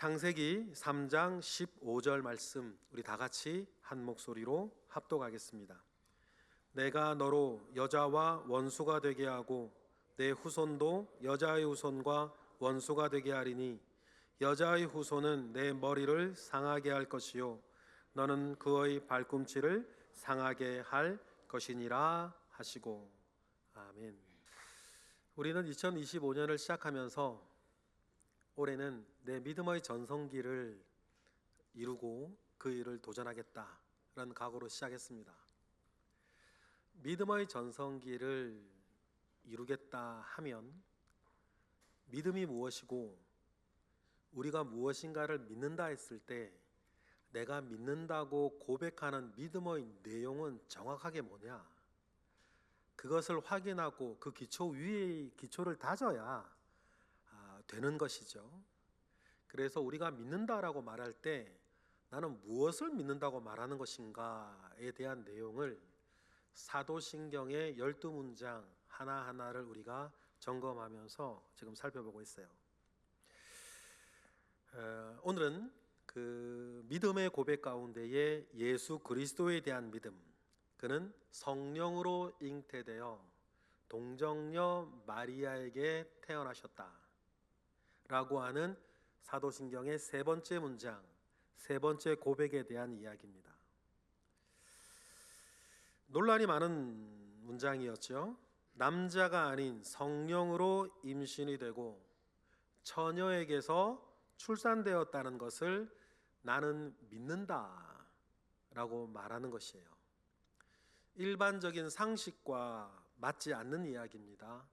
창세기 3장 15절 말씀 우리 다 같이 한 목소리로 합독하겠습니다. 내가 너로 여자와 원수가 되게 하고 내 후손도 여자의 후손과 원수가 되게 하리니 여자의 후손은 내 머리를 상하게 할 것이요 너는 그의 발꿈치를 상하게 할 것이니라 하시고. 아멘. 우리는 2025년을 시작하면서 올해는 내 믿음의 전성기를 이루고 그 일을 도전하겠다라는 각오로 시작했습니다. 믿음의 전성기를 이루겠다 하면 믿음이 무엇이고 우리가 무엇인가를 믿는다 했을 때 내가 믿는다고 고백하는 믿음의 내용은 정확하게 뭐냐, 그것을 확인하고 그 기초 위에 기초를 다져야 되는 것이죠. 그래서 우리가 믿는다라고 말할 때 나는 무엇을 믿는다고 말하는 것인가에 대한 내용을 사도신경의 12문장 하나하나를 우리가 점검하면서 지금 살펴보고 있어요. 오늘은 그 믿음의 고백 가운데에 예수 그리스도에 대한 믿음, 그는 성령으로 잉태되어 동정녀 마리아에게 태어나셨다 라고 하는 사도신경의 세 번째 문장, 세 번째 고백에 대한 이야기입니다. 논란이 많은 문장이었죠. 남자가 아닌 성령으로 임신이 되고 처녀에게서 출산되었다는 것을 나는 믿는다 라고 말하는 것이에요. 일반적인 상식과 맞지 않는 이야기입니다.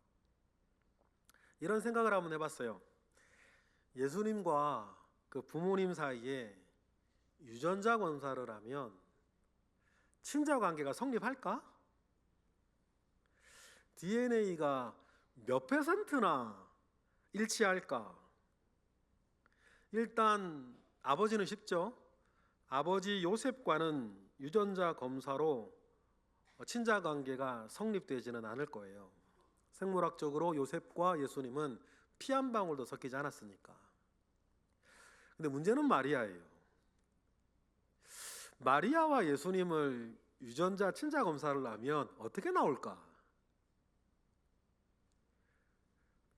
이런 생각을 한번 해봤어요. 예수님과 그 부모님 사이에 유전자 검사를 하면 친자 관계가 성립할까? DNA가 몇 %나 일치할까? 일단 아버지는 쉽죠. 아버지 요셉과는 유전자 검사로 친자 관계가 성립되지는 않을 거예요. 생물학적으로 요셉과 예수님은 피 한 방울도 섞이지 않았으니까. 근데 문제는 마리아예요. 마리아와 예수님을 유전자 친자 검사를 하면 어떻게 나올까?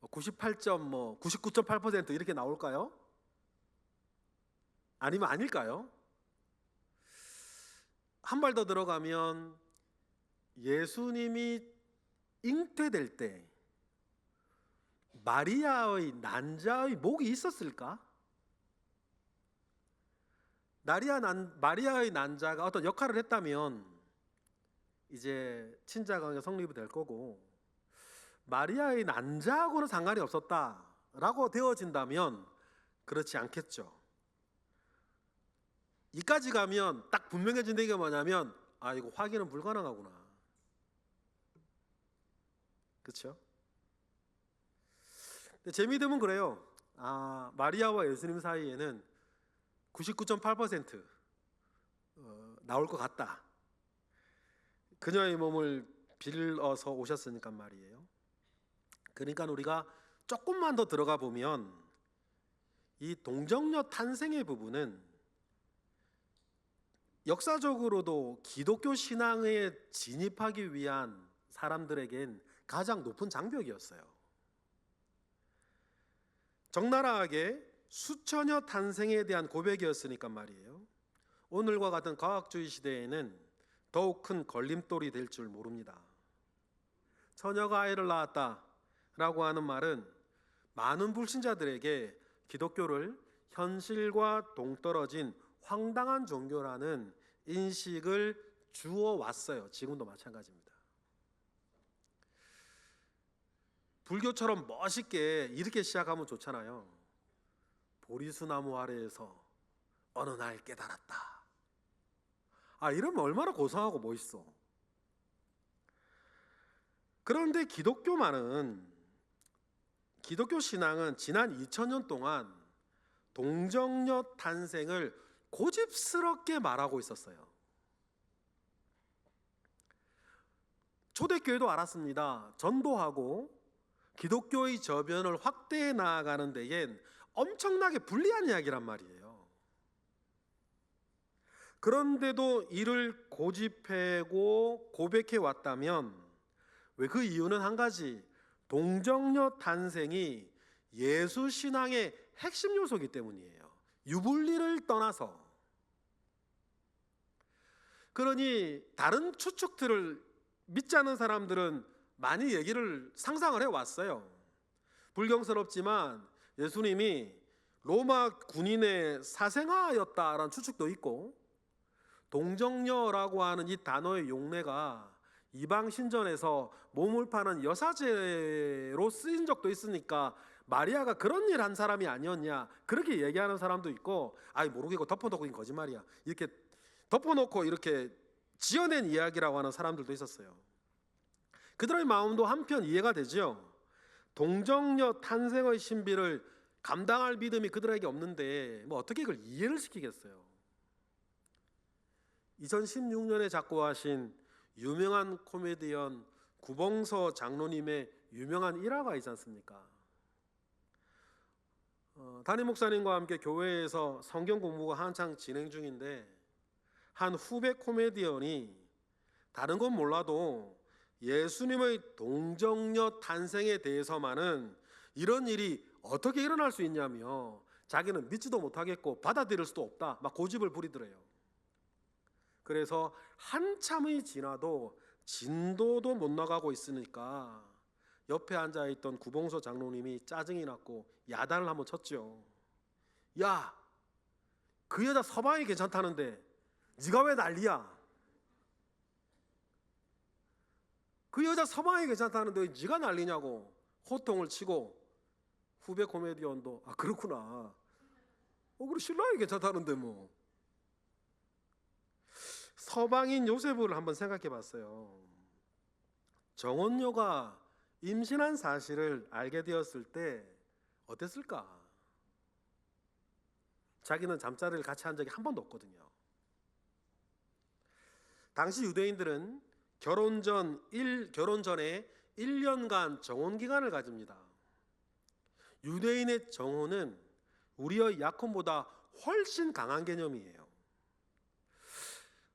99.8% 이렇게 나올까요? 아니면 아닐까요? 한 발 더 들어가면 예수님이 잉태될 때 마리아의 난자의 목이 있었을까? 마리아의 난자가 어떤 역할을 했다면 이제 친자관계가 성립이 될 거고, 마리아의 난자하고는 상관이 없었다라고 되어진다면 그렇지 않겠죠. 이까지 가면 딱 분명해진 게 뭐냐면 이거 확인은 불가능하구나. 그렇죠? 제 믿음은 그래요. 마리아와 예수님 사이에는 99.8% 나올 것 같다. 그녀의 몸을 빌어서 오셨으니까 말이에요. 그러니까 우리가 조금만 더 들어가 보면 이 동정녀 탄생의 부분은 역사적으로도 기독교 신앙에 진입하기 위한 사람들에겐 가장 높은 장벽이었어요. 적나라하게 수처녀 탄생에 대한 고백이었으니까 말이에요. 오늘과 같은 과학주의 시대에는 더욱 큰 걸림돌이 될 줄 모릅니다. 처녀가 아이를 낳았다라고 하는 말은 많은 불신자들에게 기독교를 현실과 동떨어진 황당한 종교라는 인식을 주어 왔어요. 지금도 마찬가지입니다. 불교처럼 멋있게 이렇게 시작하면 좋잖아요. 보리수나무 아래에서 어느 날 깨달았다. 이러면 얼마나 고상하고 멋있어. 그런데 기독교 신앙은 지난 2000년 동안 동정녀 탄생을 고집스럽게 말하고 있었어요. 초대교회도 알았습니다. 전도하고 기독교의 저변을 확대해 나아가는 데엔 엄청나게 불리한 이야기란 말이에요. 그런데도 이를 고집하고 고백해 왔다면 왜? 그 이유는 한 가지, 동정녀 탄생이 예수 신앙의 핵심 요소이기 때문이에요. 유불리를 떠나서. 그러니 다른 추측들을 믿지 않는 사람들은 많이 얘기를 상상을 해왔어요. 불경스럽지만 예수님이 로마 군인의 사생아였다라는 추측도 있고, 동정녀라고 하는 이 단어의 용례가 이방 신전에서 몸을 파는 여사제로 쓰인 적도 있으니까 마리아가 그런 일 한 사람이 아니었냐, 그렇게 얘기하는 사람도 있고, 아이 모르겠고 덮어놓고 이건 거짓말이야, 이렇게 덮어놓고 이렇게 지어낸 이야기라고 하는 사람들도 있었어요. 그들의 마음도 한편 이해가 되죠. 동정녀 탄생의 신비를 감당할 믿음이 그들에게 없는데 뭐 어떻게 이걸 이해를 시키겠어요. 2016년에 작고하신 유명한 코미디언 구봉서 장로님의 유명한 일화가 있지 않습니까? 담임 목사님과 함께 교회에서 성경 공부가 한창 진행 중인데 한 후배 코미디언이 다른 건 몰라도 예수님의 동정녀 탄생에 대해서만은 이런 일이 어떻게 일어날 수 있냐며 자기는 믿지도 못하겠고 받아들일 수도 없다, 막 고집을 부리더래요. 그래서 한참이 지나도 진도도 못 나가고 있으니까 옆에 앉아있던 구봉서 장로님이 짜증이 났고 야단을 한번 쳤죠. 야, 그 여자 서방이 괜찮다는데 네가 왜 난리야? 그 여자 서방이 괜찮다는데 왜 네가 난리냐고 호통을 치고, 후배 코미디언도 아 그렇구나, 그래 신랑이 괜찮다는데 뭐. 서방인 요셉을 한번 생각해 봤어요. 정혼녀가 임신한 사실을 알게 되었을 때 어땠을까? 자기는 잠자리를 같이 한 적이 한 번도 없거든요. 당시 유대인들은 결혼 전에 1년간 정혼 기간을 가집니다. 유대인의 정혼은 우리의 약혼보다 훨씬 강한 개념이에요.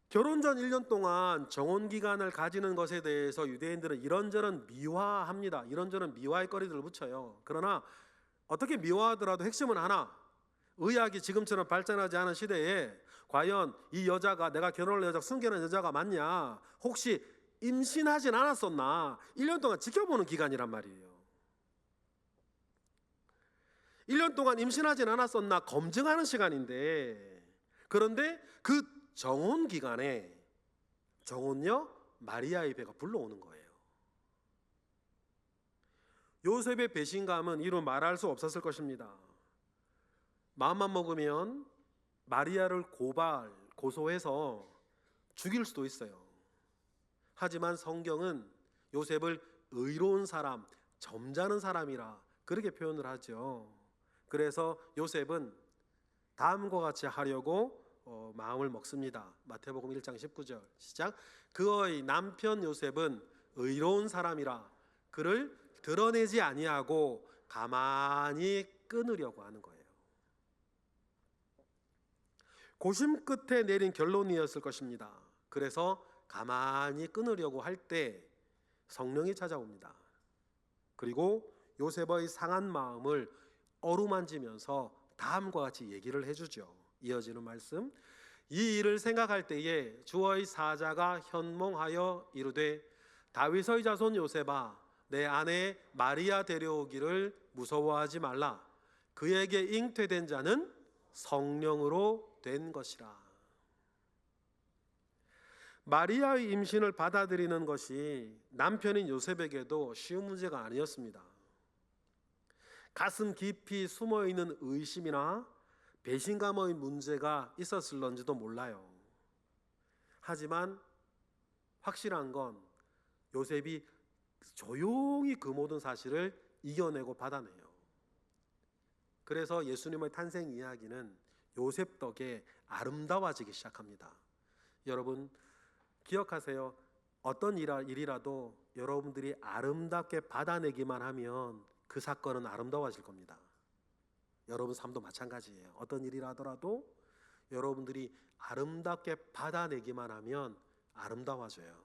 결혼 전 1년 동안 정혼 기간을 가지는 것에 대해서 유대인들은 이런저런 미화합니다. 이런저런 미화의 거리들을 붙여요. 그러나 어떻게 미화하더라도 핵심은 하나, 의학이 지금처럼 발전하지 않은 시대에 과연 이 여자가 내가 결혼할 여자, 숨겨놓은 여자가 맞냐, 혹시 임신하진 않았었나, 1년 동안 지켜보는 기간이란 말이에요. 1년 동안 임신하진 않았었나 검증하는 시간인데, 그런데 그 정혼 기간에 정혼녀 마리아의 배가 불러오는 거예요. 요셉의 배신감은 이루 말할 수 없었을 것입니다. 마음만 먹으면 마리아를 고소해서 죽일 수도 있어요. 하지만 성경은 요셉을 의로운 사람, 점잖은 사람이라 그렇게 표현을 하죠. 그래서 요셉은 다음과 같이 하려고 마음을 먹습니다. 마태복음 1장 19절 시작. 그의 남편 요셉은 의로운 사람이라 그를 드러내지 아니하고 가만히 끊으려고 하는 거예요. 고심 끝에 내린 결론이었을 것입니다. 그래서 가만히 끊으려고 할 때 성령이 찾아옵니다. 그리고 요셉의 상한 마음을 어루만지면서 다음과 같이 얘기를 해주죠. 이어지는 말씀. 이 일을 생각할 때에 주의 사자가 현몽하여 이르되 다윗의 자손 요셉아, 내 아내 마리아 데려오기를 무서워하지 말라. 그에게 잉태된 자는 성령으로 된 것이라. 마리아의 임신을 받아들이는 것이 남편인 요셉에게도 쉬운 문제가 아니었습니다. 가슴 깊이 숨어있는 의심이나 배신감의 문제가 있었을런지도 몰라요. 하지만 확실한 건 요셉이 조용히 그 모든 사실을 이겨내고 받아내요. 그래서 예수님의 탄생 이야기는 요셉 덕에 아름다워지기 시작합니다. 여러분 기억하세요. 어떤 일이라도 여러분들이 아름답게 받아내기만 하면 그 사건은 아름다워질 겁니다. 여러분 삶도 마찬가지예요. 어떤 일이라 하더라도 여러분들이 아름답게 받아내기만 하면 아름다워져요.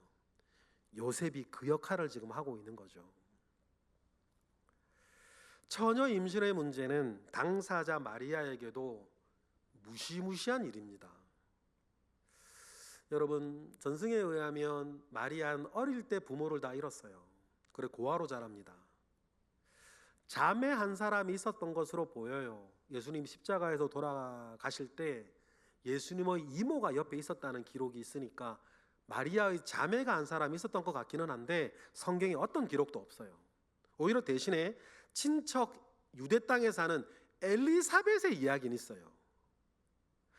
요셉이 그 역할을 지금 하고 있는 거죠. 처녀 임신의 문제는 당사자 마리아에게도 무시무시한 일입니다. 여러분, 전승에 의하면 마리아는 어릴 때 부모를 다 잃었어요. 그래 고아로 자랍니다. 자매 한 사람이 있었던 것으로 보여요. 예수님 십자가에서 돌아가실 때 예수님의 이모가 옆에 있었다는 기록이 있으니까 마리아의 자매가 한 사람이 있었던 것 같기는 한데 성경에 어떤 기록도 없어요. 오히려 대신에 친척 유대 땅에 사는 엘리사벳의 이야기는 있어요.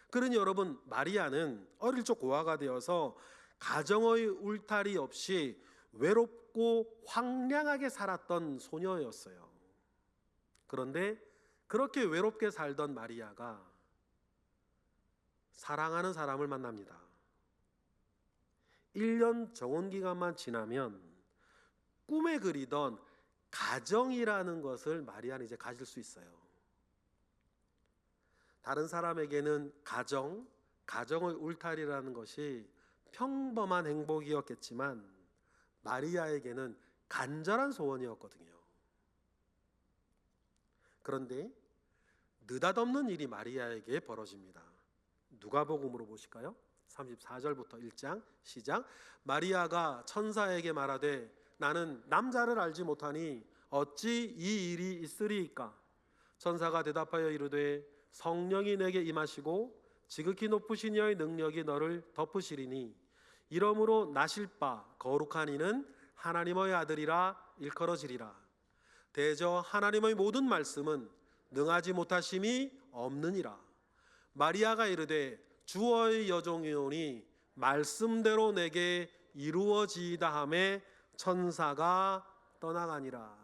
그러니 여러분, 마리아는 어릴 적 고아가 되어서 가정의 울타리 없이 외롭고 황량하게 살았던 소녀였어요. 그런데 그렇게 외롭게 살던 마리아가 사랑하는 사람을 만납니다. 1년 정원기간만 지나면 꿈에 그리던 가정이라는 것을 마리아는 이제 가질 수 있어요. 다른 사람에게는 가정의 울타리라는 것이 평범한 행복이었겠지만 마리아에게는 간절한 소원이었거든요. 그런데 느닷없는 일이 마리아에게 벌어집니다. 누가복음으로 보실까요? 34절부터 1장 시작. 마리아가 천사에게 말하되 나는 남자를 알지 못하니 어찌 이 일이 있으리이까? 천사가 대답하여 이르되 성령이 내게 임하시고 지극히 높으신 이의 능력이 너를 덮으시리니 이러므로 나실 바 거룩한 이는 하나님의 아들이라 일컬어지리라. 대저 하나님의 모든 말씀은 능하지 못하심이 없느니라. 마리아가 이르되 주의 여종이오니 말씀대로 내게 이루어지이다 하매 천사가 떠나가니라.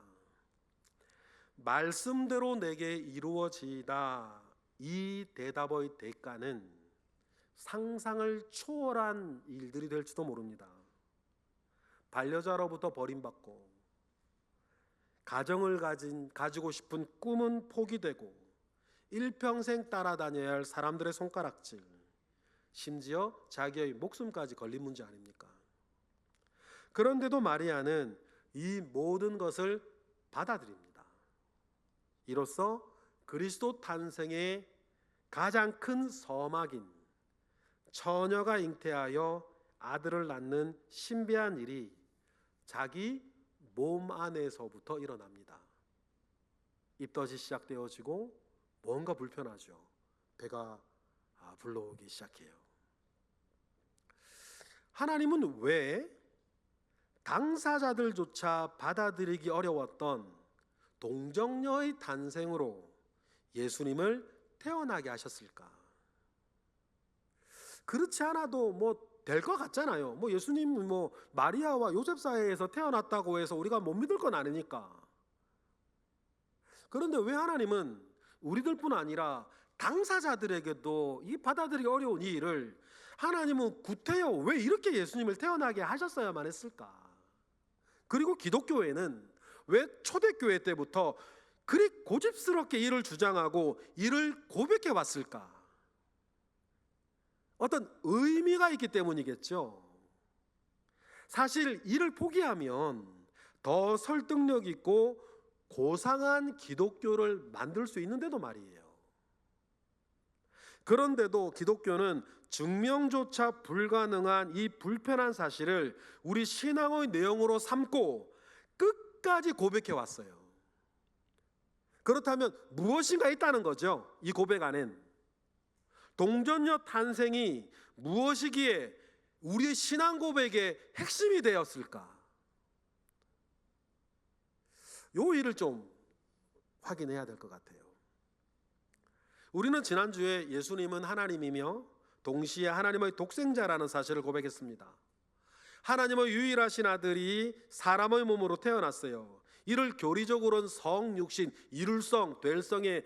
말씀대로 내게 이루어지이다. 이 대답의 대가는 상상을 초월한 일들이 될지도 모릅니다. 반려자로부터 버림받고 가정을 가지고 싶은 꿈은 포기되고 일평생 따라다녀야 할 사람들의 손가락질, 심지어 자기의 목숨까지 걸린 문제 아닙니까? 그런데도 마리아는 이 모든 것을 받아들입니다. 이로써 그리스도 탄생의 가장 큰 서막인 처녀가 잉태하여 아들을 낳는 신비한 일이 자기 몸 안에서부터 일어납니다. 입덧이 시작되어지고 뭔가 불편하죠. 배가 불러오기 시작해요. 하나님은 왜 당사자들조차 받아들이기 어려웠던 동정녀의 탄생으로 예수님을 태어나게 하셨을까? 그렇지 않아도 될 것 같잖아요. 예수님 마리아와 요셉 사이에서 태어났다고 해서 우리가 못 믿을 건 아니니까. 그런데 왜 하나님은 우리들뿐 아니라 당사자들에게도 이 받아들이기 어려운 이 일을 하나님은 구태여 왜 이렇게 예수님을 태어나게 하셨어야만 했을까? 그리고 기독교회는 왜 초대교회 때부터 그리 고집스럽게 이를 주장하고 이를 고백해 왔을까? 어떤 의미가 있기 때문이겠죠. 사실 이를 포기하면 더 설득력 있고 고상한 기독교를 만들 수 있는데도 말이에요. 그런데도 기독교는 증명조차 불가능한 이 불편한 사실을 우리 신앙의 내용으로 삼고 끝까지 고백해 왔어요. 그렇다면 무엇인가 있다는 거죠. 이 고백 안엔 동정녀 탄생이 무엇이기에 우리의 신앙 고백의 핵심이 되었을까? 요 일을 좀 확인해야 될 것 같아요. 우리는 지난주에 예수님은 하나님이며 동시에 하나님의 독생자라는 사실을 고백했습니다. 하나님의 유일하신 아들이 사람의 몸으로 태어났어요. 이를 교리적으로는 성육신, 이룰성, 될성의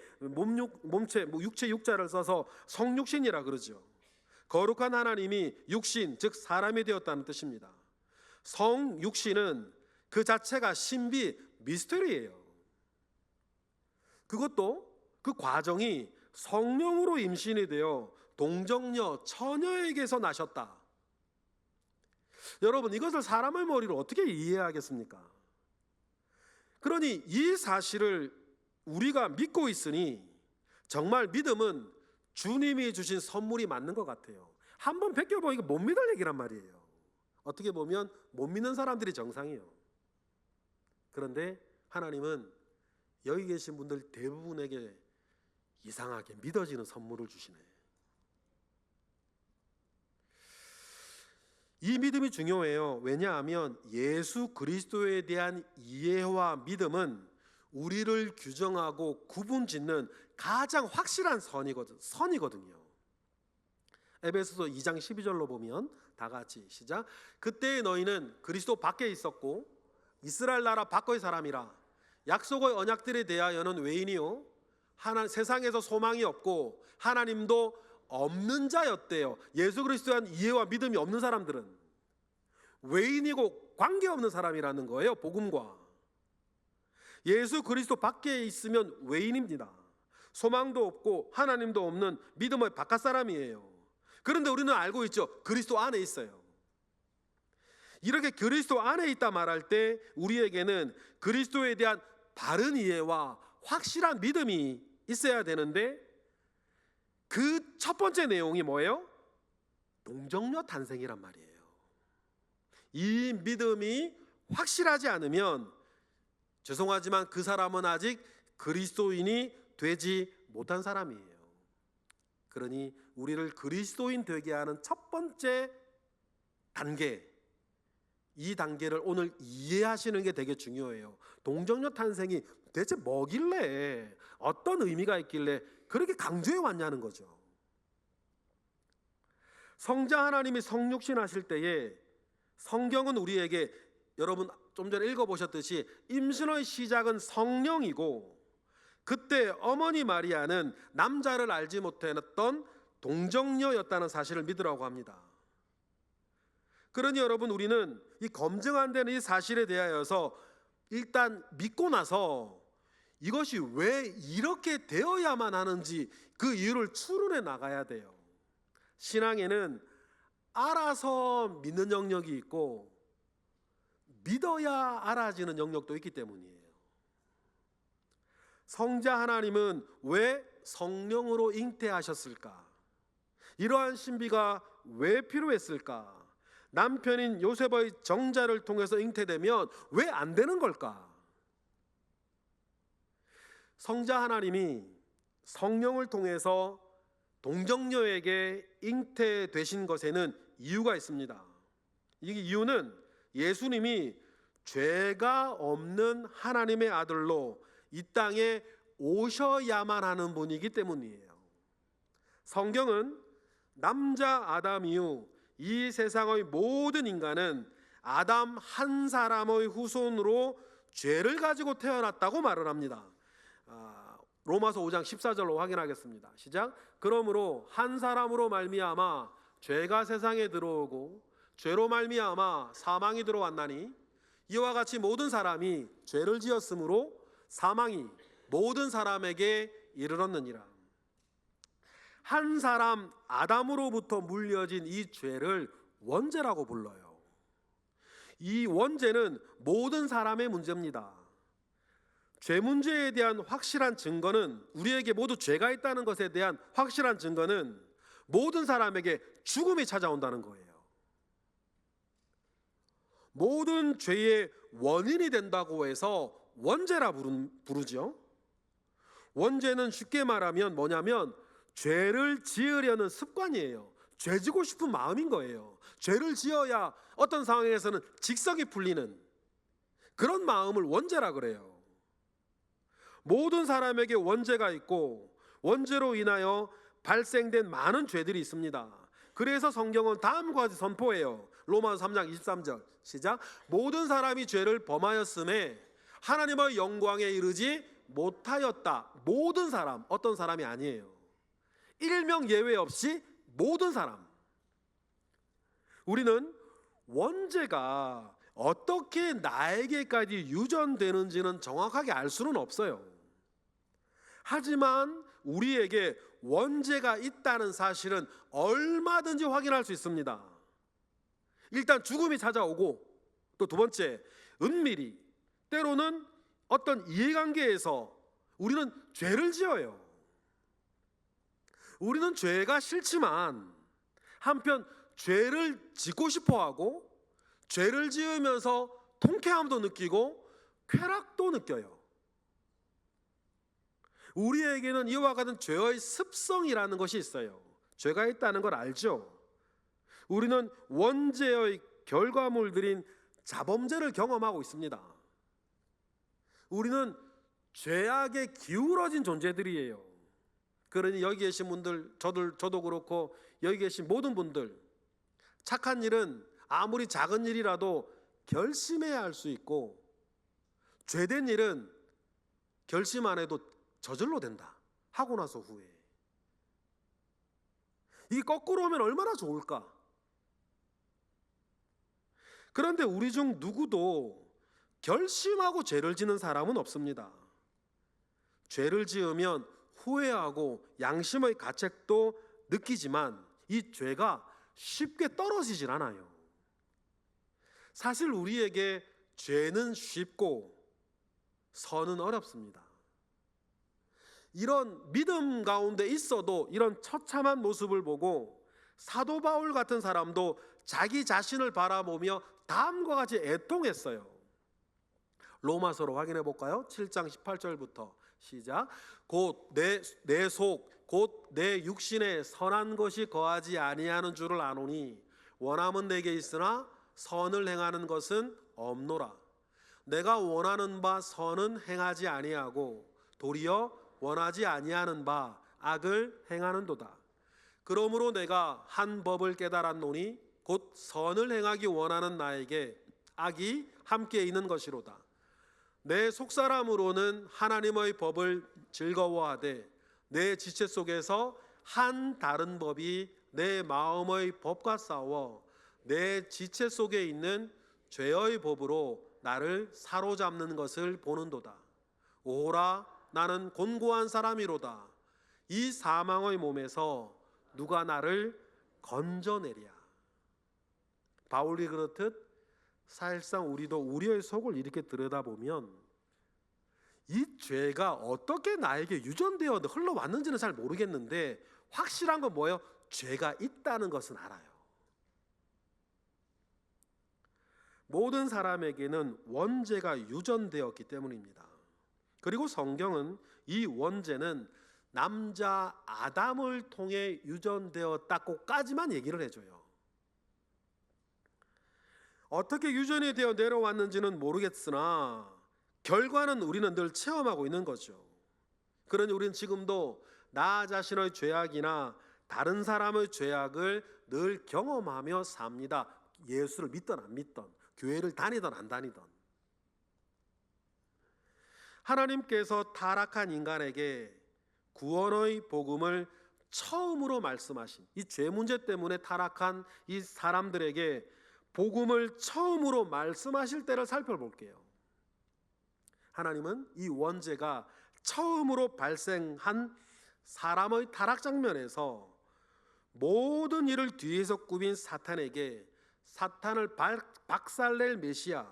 몸체, 육체 육자를 써서 성육신이라 그러죠. 거룩한 하나님이 육신, 즉 사람이 되었다는 뜻입니다. 성육신은 그 자체가 신비, 미스터리예요. 그것도 그 과정이 성령으로 임신이 되어 동정녀, 처녀에게서 나셨다. 여러분, 이것을 사람의 머리로 어떻게 이해하겠습니까? 그러니 이 사실을 우리가 믿고 있으니 정말 믿음은 주님이 주신 선물이 맞는 것 같아요. 한번 베껴보니까 못 믿을 얘기란 말이에요. 어떻게 보면 못 믿는 사람들이 정상이에요. 그런데 하나님은 여기 계신 분들 대부분에게 이상하게 믿어지는 선물을 주시네. 이 믿음이 중요해요. 왜냐하면 예수 그리스도에 대한 이해와 믿음은 우리를 규정하고 구분짓는 가장 확실한 선이거든요. 에베소서 2장 12절로 보면 다 같이 시작. 그때 너희는 그리스도 밖에 있었고 이스라엘 나라 밖의 사람이라 약속의 언약들에 대하여는 외인이요 세상에서 소망이 없고 하나님도 없는 자였대요. 예수 그리스도에 대한 이해와 믿음이 없는 사람들은 외인이고 관계없는 사람이라는 거예요. 복음과 예수 그리스도 밖에 있으면 외인입니다. 소망도 없고 하나님도 없는 믿음의 바깥 사람이에요. 그런데 우리는 알고 있죠. 그리스도 안에 있어요. 이렇게 그리스도 안에 있다 말할 때 우리에게는 그리스도에 대한 바른 이해와 확실한 믿음이 있어야 되는데 그 첫 번째 내용이 뭐예요? 동정녀 탄생이란 말이에요. 이 믿음이 확실하지 않으면 죄송하지만 그 사람은 아직 그리스도인이 되지 못한 사람이에요. 그러니 우리를 그리스도인 되게 하는 첫 번째 단계, 이 단계를 오늘 이해하시는 게 되게 중요해요. 동정녀 탄생이 대체 뭐길래, 어떤 의미가 있길래 그렇게 강조해 왔냐는 거죠. 성자 하나님이 성육신 하실 때에 성경은 우리에게, 여러분 좀 전에 읽어보셨듯이 임신의 시작은 성령이고 그때 어머니 마리아는 남자를 알지 못했던 동정녀였다는 사실을 믿으라고 합니다. 그러니 여러분, 우리는 이 검증 안 되는 이 사실에 대하여서 일단 믿고 나서 이것이 왜 이렇게 되어야만 하는지 그 이유를 추론해 나가야 돼요. 신앙에는 알아서 믿는 영역이 있고 믿어야 알아지는 영역도 있기 때문이에요. 성자 하나님은 왜 성령으로 잉태하셨을까? 이러한 신비가 왜 필요했을까? 남편인 요셉의 정자를 통해서 잉태되면 왜 안 되는 걸까? 성자 하나님이 성령을 통해서 동정녀에게 잉태되신 것에는 이유가 있습니다. 이 이유는 예수님이 죄가 없는 하나님의 아들로 이 땅에 오셔야만 하는 분이기 때문이에요. 성경은 남자 아담 이후 이 세상의 모든 인간은 아담 한 사람의 후손으로 죄를 가지고 태어났다고 말을 합니다. 로마서 5장 14절로 확인하겠습니다. 시작. 그러므로 한 사람으로 말미암아 죄가 세상에 들어오고 죄로 말미암아 사망이 들어왔나니 이와 같이 모든 사람이 죄를 지었으므로 사망이 모든 사람에게 이르렀느니라. 한 사람 아담으로부터 물려진 이 죄를 원죄라고 불러요. 이 원죄는 모든 사람의 문제입니다. 죄 문제에 대한 확실한 증거는, 우리에게 모두 죄가 있다는 것에 대한 확실한 증거는 모든 사람에게 죽음이 찾아온다는 거예요. 모든 죄의 원인이 된다고 해서 원죄라 부르죠. 원죄는 쉽게 말하면 뭐냐면 죄를 지으려는 습관이에요. 죄 지고 싶은 마음인 거예요. 죄를 지어야 어떤 상황에서는 직성이 풀리는 그런 마음을 원죄라 그래요. 모든 사람에게 원죄가 있고 원죄로 인하여 발생된 많은 죄들이 있습니다. 그래서 성경은 다음과 같이 선포해요. 로마서 3장 23절 시작. 모든 사람이 죄를 범하였음에 하나님의 영광에 이르지 못하였다. 모든 사람, 어떤 사람이 아니에요. 일명 예외 없이 모든 사람. 우리는 원죄가 어떻게 나에게까지 유전되는지는 정확하게 알 수는 없어요. 하지만 우리에게 원죄가 있다는 사실은 얼마든지 확인할 수 있습니다. 일단 죽음이 찾아오고, 또 두 번째, 은밀히, 때로는 어떤 이해관계에서 우리는 죄를 지어요. 우리는 죄가 싫지만 한편 죄를 짓고 싶어하고, 죄를 지으면서 통쾌함도 느끼고 쾌락도 느껴요. 우리에게는 이와 같은 죄의 습성이라는 것이 있어요. 죄가 있다는 걸 알죠. 우리는 원죄의 결과물들인 자범죄를 경험하고 있습니다. 우리는 죄악에 기울어진 존재들이에요. 그러니 여기 계신 분들, 저도 그렇고 여기 계신 모든 분들, 착한 일은 아무리 작은 일이라도 결심해야 할 수 있고, 죄된 일은 결심 안 해도 저절로 된다, 하고 나서 후에. 이게 거꾸로 오면 얼마나 좋을까? 그런데 우리 중 누구도 결심하고 죄를 지는 사람은 없습니다. 죄를 지으면 후회하고 양심의 가책도 느끼지만 이 죄가 쉽게 떨어지질 않아요. 사실 우리에게 죄는 쉽고 선은 어렵습니다. 이런 믿음 가운데 있어도 이런 처참한 모습을 보고 사도 바울 같은 사람도 자기 자신을 바라보며 다음과 같이 애통했어요. 로마서로 확인해 볼까요? 7장 18절부터 시작. 곧 내 속 곧 내 육신에 선한 것이 거하지 아니하는 줄을 아노니 원함은 내게 있으나 선을 행하는 것은 없노라. 내가 원하는 바 선은 행하지 아니하고 도리어 원하지 아니하는 바 악을 행하는도다. 그러므로 내가 한 법을 깨달았노니 곧 선을 행하기 원하는 나에게 악이 함께 있는 것이로다. 내 속사람으로는 하나님의 법을 즐거워하되 내 지체 속에서 한 다른 법이 내 마음의 법과 싸워 내 지체 속에 있는 죄의 법으로 나를 사로잡는 것을 보는도다. 오호라, 나는 곤고한 사람이로다. 이 사망의 몸에서 누가 나를 건져내랴. 바울이 그렇듯 사실상 우리도 우리의 속을 이렇게 들여다보면 이 죄가 어떻게 나에게 유전되어 흘러왔는지는 잘 모르겠는데 확실한 건 뭐예요? 죄가 있다는 것은 알아요. 모든 사람에게는 원죄가 유전되었기 때문입니다. 그리고 성경은 이 원죄는 남자 아담을 통해 유전되었다고까지만 얘기를 해줘요. 어떻게 유전이 되어 내려왔는지는 모르겠으나 결과는 우리는 늘 체험하고 있는 거죠. 그러니 우리는 지금도 나 자신의 죄악이나 다른 사람의 죄악을 늘 경험하며 삽니다. 예수를 믿든 안 믿든, 교회를 다니든 안 다니든. 하나님께서 타락한 인간에게 구원의 복음을 처음으로 말씀하신, 이 죄 문제 때문에 타락한 이 사람들에게 복음을 처음으로 말씀하실 때를 살펴볼게요. 하나님은 이 원죄가 처음으로 발생한 사람의 타락 장면에서 모든 일을 뒤에서 꾸민 사탄에게 사탄을 박살낼 메시아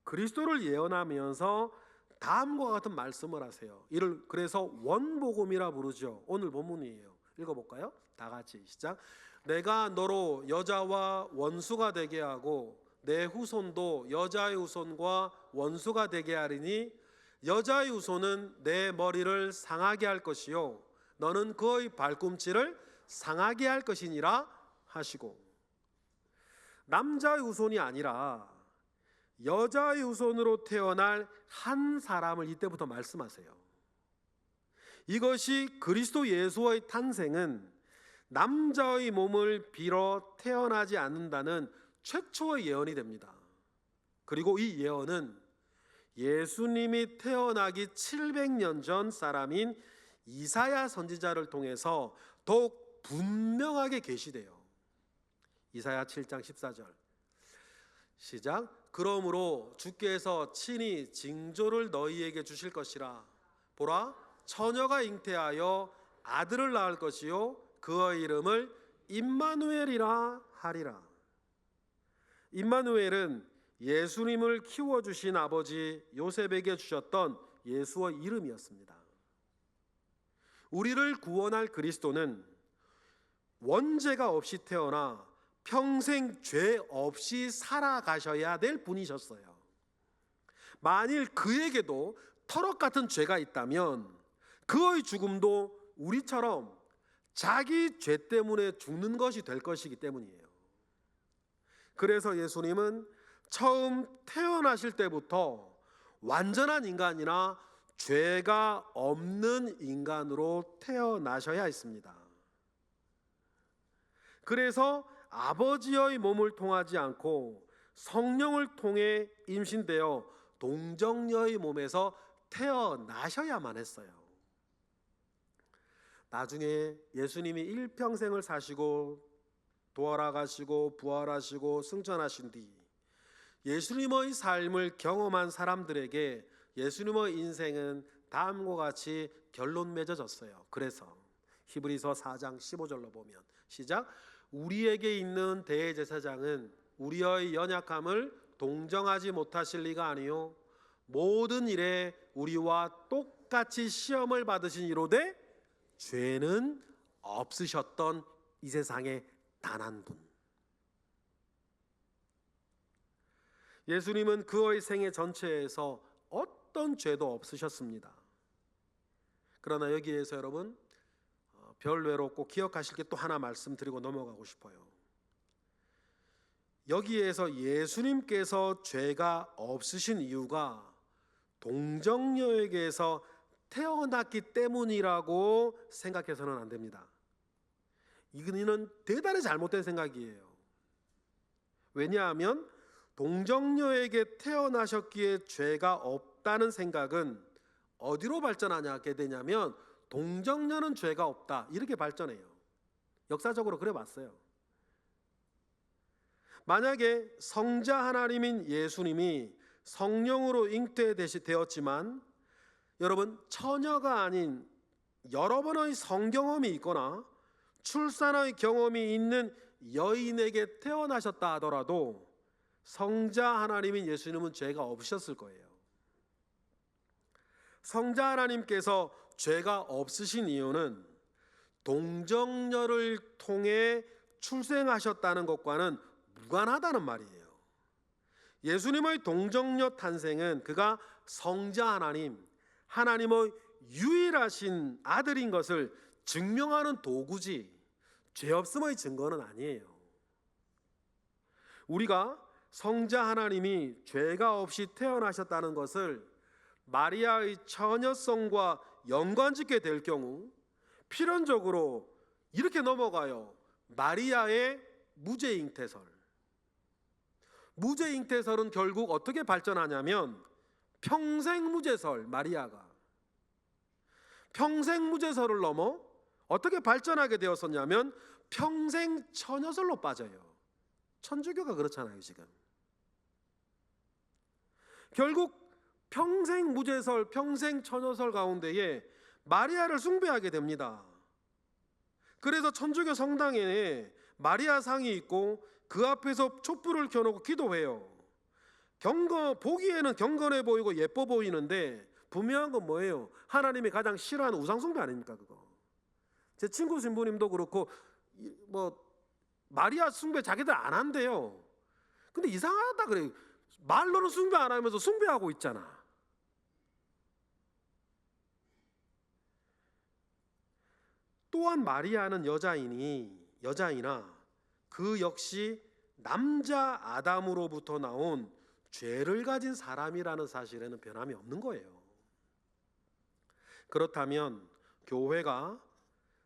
그리스도를 예언하면서 다음과 같은 말씀을 하세요. 이를 그래서 원복음이라 부르죠. 오늘 본문이에요. 읽어볼까요? 다 같이 시작. 내가 너로 여자와 원수가 되게 하고 내 후손도 여자의 후손과 원수가 되게 하리니 여자의 후손은 내 머리를 상하게 할 것이요 너는 그의 발꿈치를 상하게 할 것이니라 하시고, 남자의 후손이 아니라 여자의 후손으로 태어날 한 사람을 이때부터 말씀하세요. 이것이 그리스도 예수의 탄생은 남자의 몸을 빌어 태어나지 않는다는 최초의 예언이 됩니다. 그리고 이 예언은 예수님이 태어나기 700년 전 사람인 이사야 선지자를 통해서 더욱 분명하게 계시돼요. 이사야 7장 14절 시작. 그러므로 주께서 친히 징조를 너희에게 주실 것이라. 보라, 처녀가 잉태하여 아들을 낳을 것이요 그의 이름을 임마누엘이라 하리라. 임마누엘은 예수님을 키워주신 아버지 요셉에게 주셨던 예수의 이름이었습니다. 우리를 구원할 그리스도는 원죄가 없이 태어나 평생 죄 없이 살아가셔야 될 분이셨어요. 만일 그에게도 터럭 같은 죄가 있다면 그의 죽음도 우리처럼 자기 죄 때문에 죽는 것이 될 것이기 때문이에요. 그래서 예수님은 처음 태어나실 때부터 완전한 인간이나 죄가 없는 인간으로 태어나셔야 했습니다. 그래서 아버지의 몸을 통하지 않고 성령을 통해 임신되어 동정녀의 몸에서 태어나셔야만 했어요. 나중에 예수님이 일평생을 사시고 돌아가시고 부활하시고 승천하신 뒤 예수님의 삶을 경험한 사람들에게 예수님의 인생은 다음과 같이 결론 맺어졌어요. 그래서 히브리서 4장 15절로 보면 시작. 우리에게 있는 대제사장은 우리의 연약함을 동정하지 못하실 리가 아니요 모든 일에 우리와 똑같이 시험을 받으신 이로되 죄는 없으셨던 이 세상에 단 한 분. 예수님은 그의 생애 전체에서 어떤 죄도 없으셨습니다. 그러나 여기에서 여러분 별외로 꼭 기억하실 게 또 하나 말씀드리고 넘어가고 싶어요. 여기에서 예수님께서 죄가 없으신 이유가 동정녀에게서 태어났기 때문이라고 생각해서는 안 됩니다. 이거는 대단히 잘못된 생각이에요. 왜냐하면 동정녀에게 태어나셨기에 죄가 없다는 생각은 어디로 발전하게 되냐면 동정녀는 죄가 없다 이렇게 발전해요. 역사적으로 그래 봤어요. 만약에 성자 하나님인 예수님이 성령으로 잉태되었지만 여러분 처녀가 아닌 여러 번의 성경험이 있거나 출산의 경험이 있는 여인에게 태어나셨다 하더라도 성자 하나님인 예수님은 죄가 없으셨을 거예요. 성자 하나님께서 죄가 없으신 이유는 동정녀를 통해 출생하셨다는 것과는 무관하다는 말이에요. 예수님의 동정녀 탄생은 그가 성자 하나님, 하나님의 유일하신 아들인 것을 증명하는 도구지 죄 없음의 증거는 아니에요. 우리가 성자 하나님이 죄가 없이 태어나셨다는 것을 마리아의 처녀성과 연관짓게 될 경우 필연적으로 이렇게 넘어가요. 마리아의 무죄잉태설. 무죄잉태설은 결국 어떻게 발전하냐면 평생 무죄설. 마리아가 평생 무죄설을 넘어 어떻게 발전하게 되었었냐면 평생 처녀설로 빠져요. 천주교가 그렇잖아요. 지금 결국 평생 무죄설, 평생 처녀설 가운데에 마리아를 숭배하게 됩니다. 그래서 천주교 성당에 마리아 상이 있고 그 앞에서 촛불을 켜놓고 기도해요. 보기에는 경건해 보이고 예뻐 보이는데 분명한 건 뭐예요? 하나님이 가장 싫어하는 우상 숭배 아닙니까? 그거. 제 친구 신부님도 그렇고 마리아 숭배 자기들 안 한대요. 근데 이상하다 그래요. 말로는 숭배 안 하면서 숭배하고 있잖아. 또한 마리아는 여자이나 그 역시 남자 아담으로부터 나온 죄를 가진 사람이라는 사실에는 변함이 없는 거예요. 그렇다면 교회가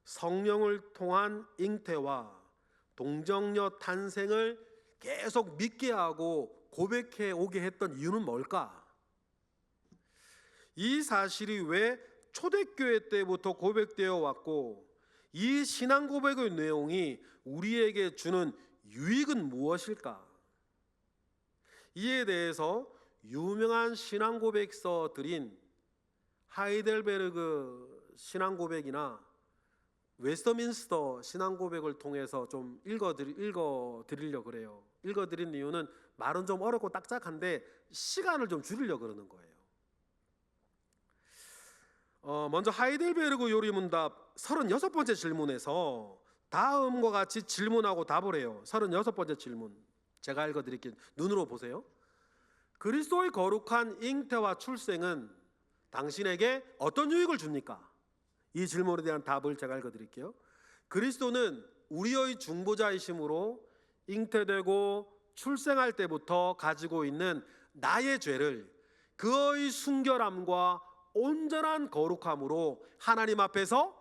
성령을 통한 잉태와 동정녀 탄생을 계속 믿게 하고 고백해 오게 했던 이유는 뭘까? 이 사실이 왜 초대교회 때부터 고백되어 왔고 이 신앙 고백의 내용이 우리에게 주는 유익은 무엇일까? 이에 대해서 유명한 신앙 고백서들인 하이델베르그 신앙고백이나 웨스터민스터 신앙고백을 통해서 좀 읽어드리려고 그래요. 읽어드린 이유는 말은 좀 어렵고 딱딱한데 시간을 좀 줄이려고 그러는 거예요. 먼저 하이델베르그 요리문답 36번째 질문에서 다음과 같이 질문하고 답을 해요. 36번째 질문 제가 읽어드릴게요. 눈으로 보세요. 그리스도의 거룩한 잉태와 출생은 당신에게 어떤 유익을 줍니까? 이 질문에 대한 답을 제가 읽어드릴게요. 그리스도는 우리의 중보자이심으로 잉태되고 출생할 때부터 가지고 있는 나의 죄를 그의 순결함과 온전한 거룩함으로 하나님 앞에서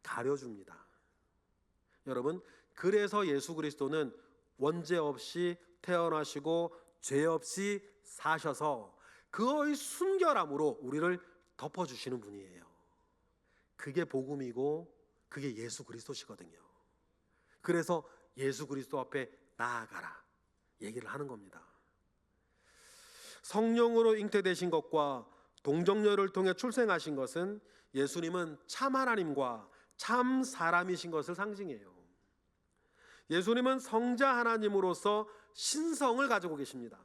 가려줍니다. 여러분, 그래서 예수 그리스도는 원죄 없이 태어나시고 죄 없이 사셔서 그의 순결함으로 우리를 덮어주시는 분이에요. 그게 복음이고 그게 예수 그리스도시거든요. 그래서 예수 그리스도 앞에 나아가라 얘기를 하는 겁니다. 성령으로 잉태되신 것과 동정녀를 통해 출생하신 것은 예수님은 참 하나님과 참 사람이신 것을 상징해요. 예수님은 성자 하나님으로서 신성을 가지고 계십니다.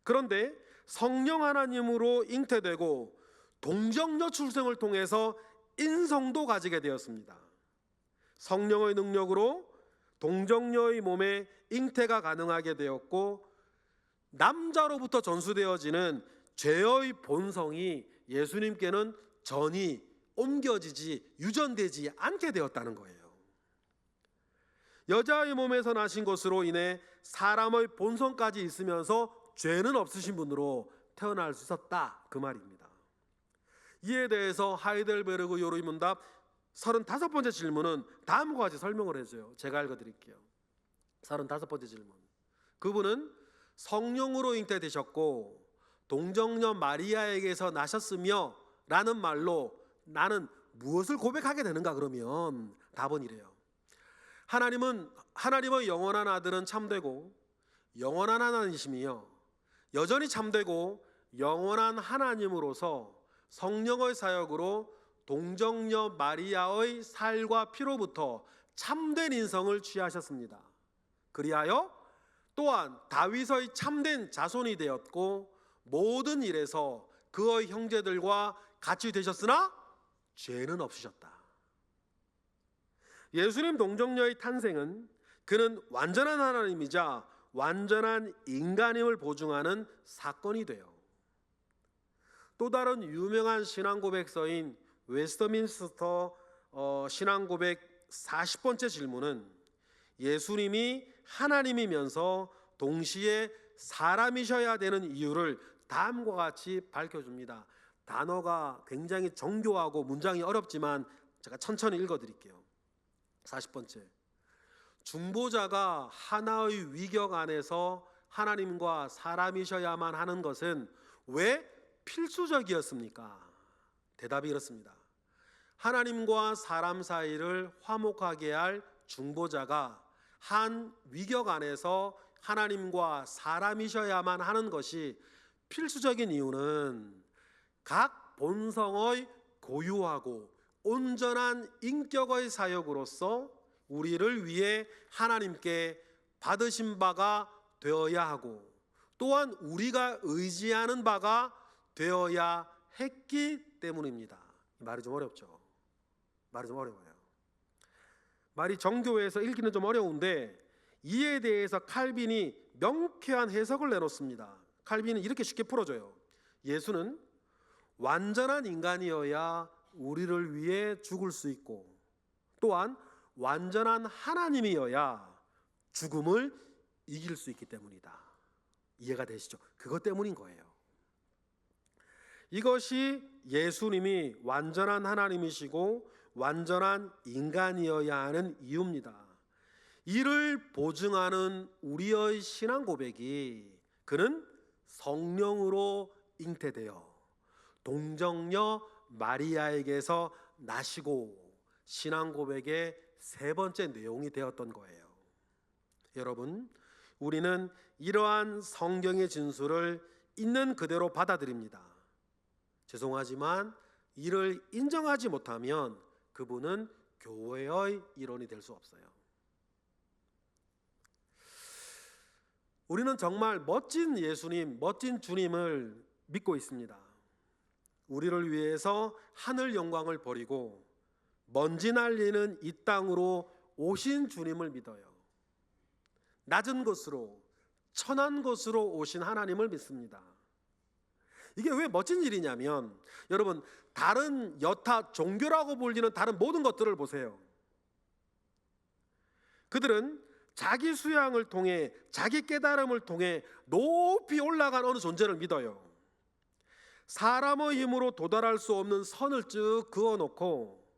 그런데 성령 하나님으로 잉태되고 동정녀 출생을 통해서 인성도 가지게 되었습니다. 성령의 능력으로 동정녀의 몸에 잉태가 가능하게 되었고 남자로부터 전수되어지는 죄의 본성이 예수님께는 전이 옮겨지지 유전되지 않게 되었다는 거예요. 여자의 몸에서 나신 것으로 인해 사람의 본성까지 있으면서 죄는 없으신 분으로 태어날 수 있었다 그 말입니다. 이에 대해서 하이델베르그 요리문답 35번째 질문은 다음과 같이 설명을 해줘요. 제가 읽어드릴게요. 35번째 질문. 그분은 성령으로 잉태되셨고 동정녀 마리아에게서 나셨으며 라는 말로 나는 무엇을 고백하게 되는가 그러면 답은 이래요. 하나님의 영원한 아들은 참되고 영원한 하나님이시며 여전히 참되고 영원한 하나님으로서 성령의 사역으로 동정녀 마리아의 살과 피로부터 참된 인성을 취하셨습니다. 그리하여 또한 다윗의 참된 자손이 되었고 모든 일에서 그의 형제들과 같이 되셨으나 죄는 없으셨다. 예수님 동정녀의 탄생은 그는 완전한 하나님이자 완전한 인간임을 보증하는 사건이 돼요. 또 다른 유명한 신앙고백서인 웨스터민스터 신앙고백 40번째 질문은 예수님이 하나님이면서 동시에 사람이셔야 되는 이유를 다음과 같이 밝혀줍니다. 단어가 굉장히 정교하고 문장이 어렵지만 제가 천천히 읽어드릴게요. 40번째, 중보자가 하나의 위격 안에서 하나님과 사람이셔야만 하는 것은 왜 필수적이었습니까? 대답이 이렇습니다. 하나님과 사람 사이를 화목하게 할 중보자가 한 위격 안에서 하나님과 사람이셔야만 하는 것이 필수적인 이유는 각 본성의 고유하고 온전한 인격의 사역으로서 우리를 위해 하나님께 받으신 바가 되어야 하고 또한 우리가 의지하는 바가 되어야 했기 때문입니다. 말이 좀 어렵죠. 말이 좀 어려워요. 말이 정교해서 읽기는 좀 어려운데 이에 대해서 칼빈이 명쾌한 해석을 내놓습니다. 칼빈은 이렇게 쉽게 풀어줘요. 예수는 완전한 인간이어야 우리를 위해 죽을 수 있고 또한 완전한 하나님이어야 죽음을 이길 수 있기 때문이다. 이해가 되시죠? 그것 때문인 거예요. 이것이 예수님이 완전한 하나님이시고 완전한 인간이어야 하는 이유입니다. 이를 보증하는 우리의 신앙 고백이 그는 성령으로 잉태되어 동정녀 마리아에게서 나시고 신앙 고백의 세 번째 내용이 되었던 거예요. 여러분, 우리는 이러한 성경의 진술을 있는 그대로 받아들입니다. 죄송하지만 이를 인정하지 못하면 그분은 교회의 일원이 될 수 없어요. 우리는 정말 멋진 예수님, 멋진 주님을 믿고 있습니다. 우리를 위해서 하늘 영광을 버리고 먼지 날리는 이 땅으로 오신 주님을 믿어요. 낮은 곳으로, 천한 곳으로 오신 하나님을 믿습니다. 이게 왜 멋진 일이냐면, 여러분, 다른 여타 종교라고 불리는 다른 모든 것들을 보세요. 그들은 자기 수양을 통해, 자기 깨달음을 통해 높이 올라간 어느 존재를 믿어요. 사람의 힘으로 도달할 수 없는 선을 쭉 그어놓고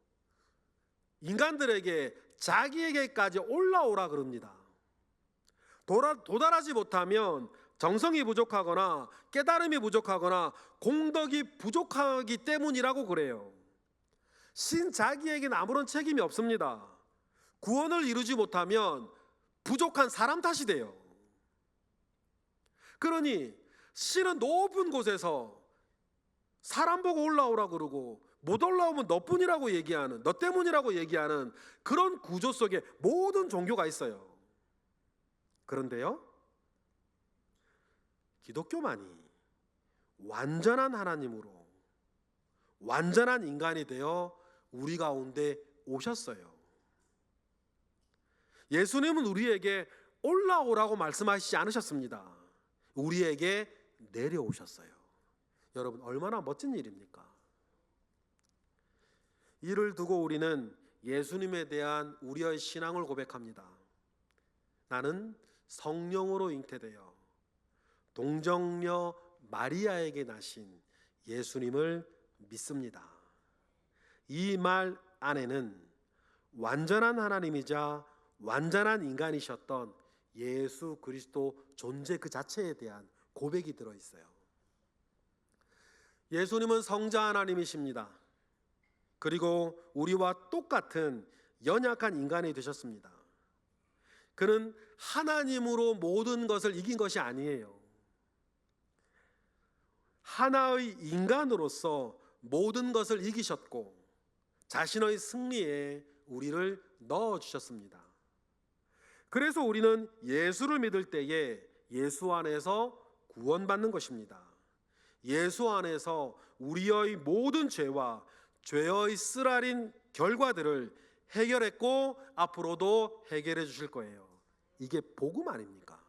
인간들에게, 자기에게까지 올라오라 그럽니다. 도달하지 못하면 정성이 부족하거나 깨달음이 부족하거나 공덕이 부족하기 때문이라고 그래요. 신 자기에게는 아무런 책임이 없습니다. 구원을 이루지 못하면 부족한 사람 탓이 돼요. 그러니 신은 높은 곳에서 사람 보고 올라오라 그러고 못 올라오면 너뿐이라고 얘기하는, 너 때문이라고 얘기하는 그런 구조 속에 모든 종교가 있어요. 그런데요, 기독교만이 완전한 하나님으로 완전한 인간이 되어 우리 가운데 오셨어요. 예수님은 우리에게 올라오라고 말씀하시지 않으셨습니다. 우리에게 내려오셨어요. 여러분, 얼마나 멋진 일입니까? 이를 두고 우리는 예수님에 대한 우리의 신앙을 고백합니다. 나는 성령으로 잉태되어 동정녀 마리아에게 나신 예수님을 믿습니다. 이 말 안에는 완전한 하나님이자 완전한 인간이셨던 예수 그리스도 존재 그 자체에 대한 고백이 들어있어요. 예수님은 성자 하나님이십니다. 그리고 우리와 똑같은 연약한 인간이 되셨습니다. 그는 하나님으로 모든 것을 이긴 것이 아니에요. 하나의 인간으로서 모든 것을 이기셨고 자신의 승리에 우리를 넣어주셨습니다. 그래서 우리는 예수를 믿을 때에 예수 안에서 구원받는 것입니다. 예수 안에서 우리의 모든 죄와 죄의 쓰라린 결과들을 해결했고 앞으로도 해결해 주실 거예요. 이게 복음 아닙니까?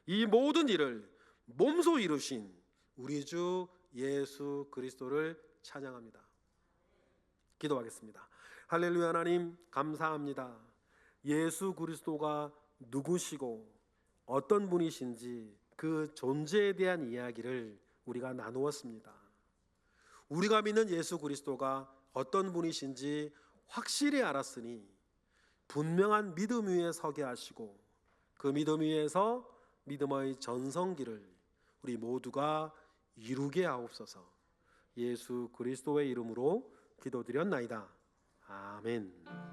이 모든 일을 몸소 이루신 우리 주 예수 그리스도를 찬양합니다. 기도하겠습니다. 할렐루야. 하나님 감사합니다. 예수 그리스도가 누구시고 어떤 분이신지 그 존재에 대한 이야기를 우리가 나누었습니다. 우리가 믿는 예수 그리스도가 어떤 분이신지 확실히 알았으니 분명한 믿음 위에 서게 하시고 그 믿음 위에서 믿음의 전성기를 우리 모두가 이루게 하옵소서. 예수 그리스도의 이름으로 기도드렸나이다. 아멘.